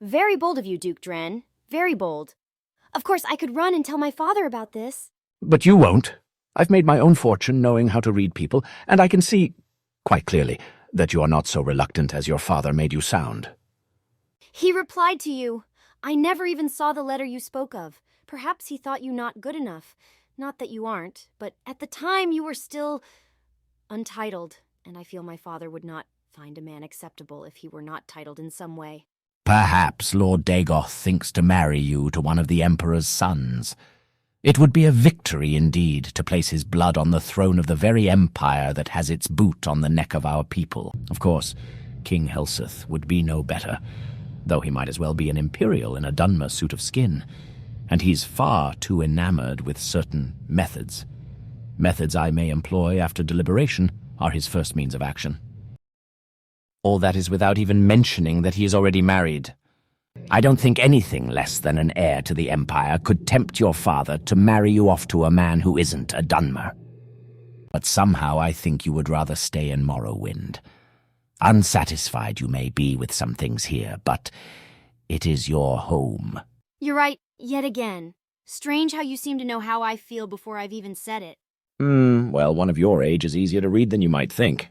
Very bold of you, Duke Dren. Very bold. Of course, I could run and tell my father about this. But you won't. I've made my own fortune knowing how to read people, and I can see, quite clearly, that you are not so reluctant as your father made you sound. He replied to you. I never even saw the letter you spoke of. Perhaps he thought you not good enough. Not that you aren't, but at the time you were still untitled, and I feel my father would not find a man acceptable if he were not titled in some way. Perhaps Lord Dagoth thinks to marry you to one of the Emperor's sons. It would be a victory indeed to place his blood on the throne of the very empire that has its boot on the neck of our people. Of course, King Helseth would be no better, though he might as well be an imperial in a dunmer suit of skin, and he's far too enamored with certain methods. Methods I may employ after deliberation are his first means of action. All that is without even mentioning that he is already married. I don't think anything less than an heir to the Empire could tempt your father to marry you off to a man who isn't a dunmer. But somehow I think you would rather stay in Morrowind. Unsatisfied you may be with some things here, but it is your home. You're right, yet again. Strange how you seem to know how I feel before I've even said it. Well, one of your age is easier to read than you might think.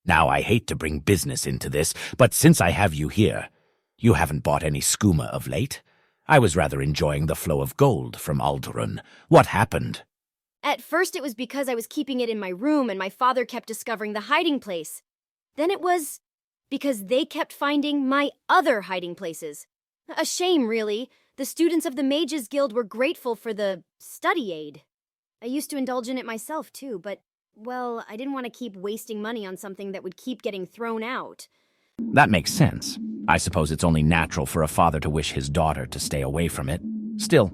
Now, I hate to bring business into this, but since I have you here, you haven't bought any skooma of late. I was rather enjoying the flow of gold from Alderaan. What happened? At first it was because I was keeping it in my room and my father kept discovering the hiding place. Then it was because they kept finding my other hiding places. A shame, really. The students of the Mages Guild were grateful for the study aid. I used to indulge in it myself, too, but, well, I didn't want to keep wasting money on something that would keep getting thrown out. That makes sense. I suppose it's only natural for a father to wish his daughter to stay away from it. Still,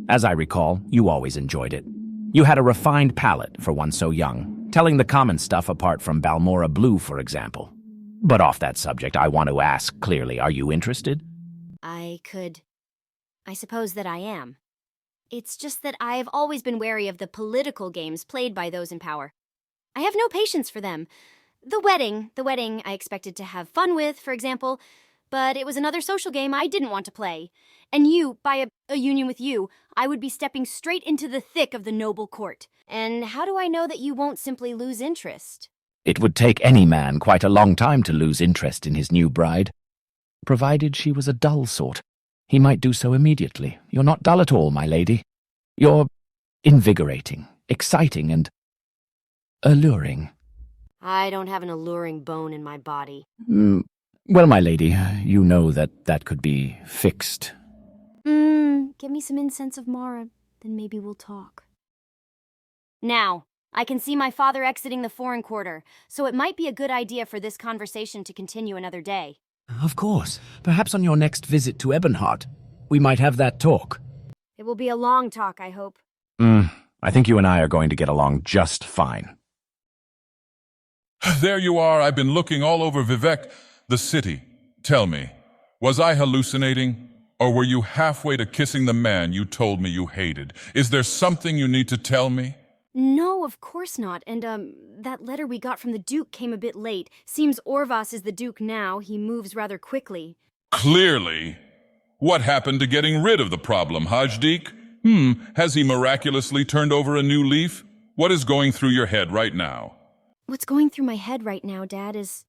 as I recall, you always enjoyed it. You had a refined palate for one so young, telling the common stuff apart from Balmora Blue, for example. But off that subject, I want to ask clearly, are you interested? I suppose that I am. It's just that I've always been wary of the political games played by those in power. I have no patience for them. The wedding I expected to have fun with, for example, but it was another social game I didn't want to play. And you, by a union with you, I would be stepping straight into the thick of the noble court. And how do I know that you won't simply lose interest? It would take any man quite a long time to lose interest in his new bride. Provided she was a dull sort. He might do so immediately. You're not dull at all, my lady. You're invigorating, exciting, and alluring. I don't have an alluring bone in my body. Well, my lady, you know that could be fixed. Give me some incense of Mara, then maybe we'll talk. Now, I can see my father exiting the foreign quarter, so it might be a good idea for this conversation to continue another day. Of course. Perhaps on your next visit to Ebonheart, we might have that talk. It will be a long talk, I hope. I think you and I are going to get along just fine. There you are. I've been looking all over Vivec, the city. Tell me, was I hallucinating? Or were you halfway to kissing the man you told me you hated? Is there something you need to tell me? No, of course not. And, that letter we got from the Duke came a bit late. Seems Orvas is the Duke now. He moves rather quickly. Clearly. What happened to getting rid of the problem, Haj-deek? Has he miraculously turned over a new leaf? What is going through your head right now? What's going through my head right now, Dad, is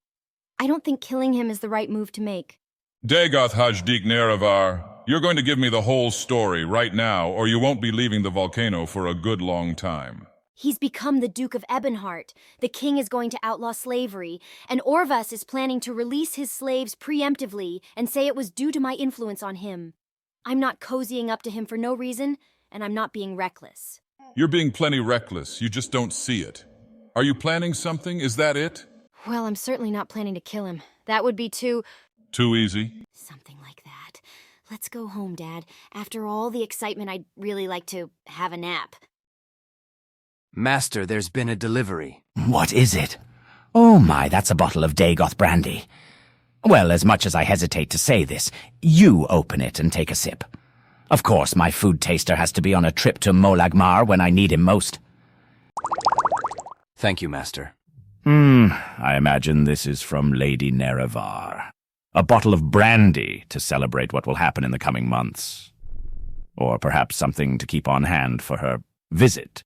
I don't think killing him is the right move to make. Dagoth Haj-deek Nerevar, you're going to give me the whole story right now, or you won't be leaving the volcano for a good long time. He's become the Duke of Ebonheart. The king is going to outlaw slavery, and Orvas is planning to release his slaves preemptively and say it was due to my influence on him. I'm not cozying up to him for no reason, and I'm not being reckless. You're being plenty reckless. You just don't see it. Are you planning something? Is that it? Well, I'm certainly not planning to kill him. That would be too easy? Something like that. Let's go home, Dad. After all the excitement, I'd really like to have a nap. Master, there's been a delivery. What is it? Oh my, that's a bottle of Dagoth brandy. Well, as much as I hesitate to say this, you open it and take a sip. Of course, my food taster has to be on a trip to Molagmar when I need him most. Thank you, Master. I imagine this is from Lady Nerevar. A bottle of brandy to celebrate what will happen in the coming months. Or perhaps something to keep on hand for her visit